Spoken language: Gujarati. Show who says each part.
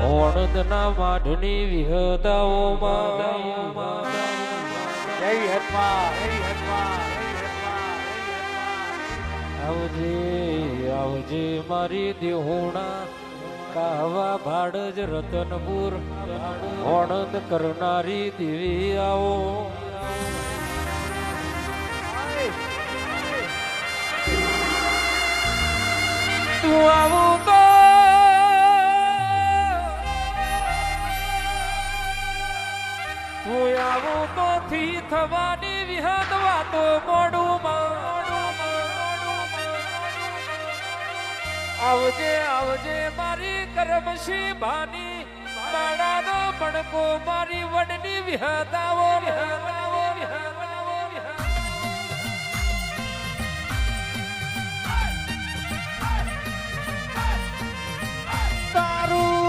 Speaker 1: ઓણદના માઢની વિહદાઓમાં આવજે આવજે મારી દેહોણા કાવા ભાડજ રતનપુર ઓણદ કરનારી દેવી આવો તું આવું તો તું આવું તો થી થવાની વિહદ વાતો મોડું આવજે આવજે મારી કરમશી ભાની માડાનો મણકો મારી વડની વિહદાવો વિહદાવો વિહદાવો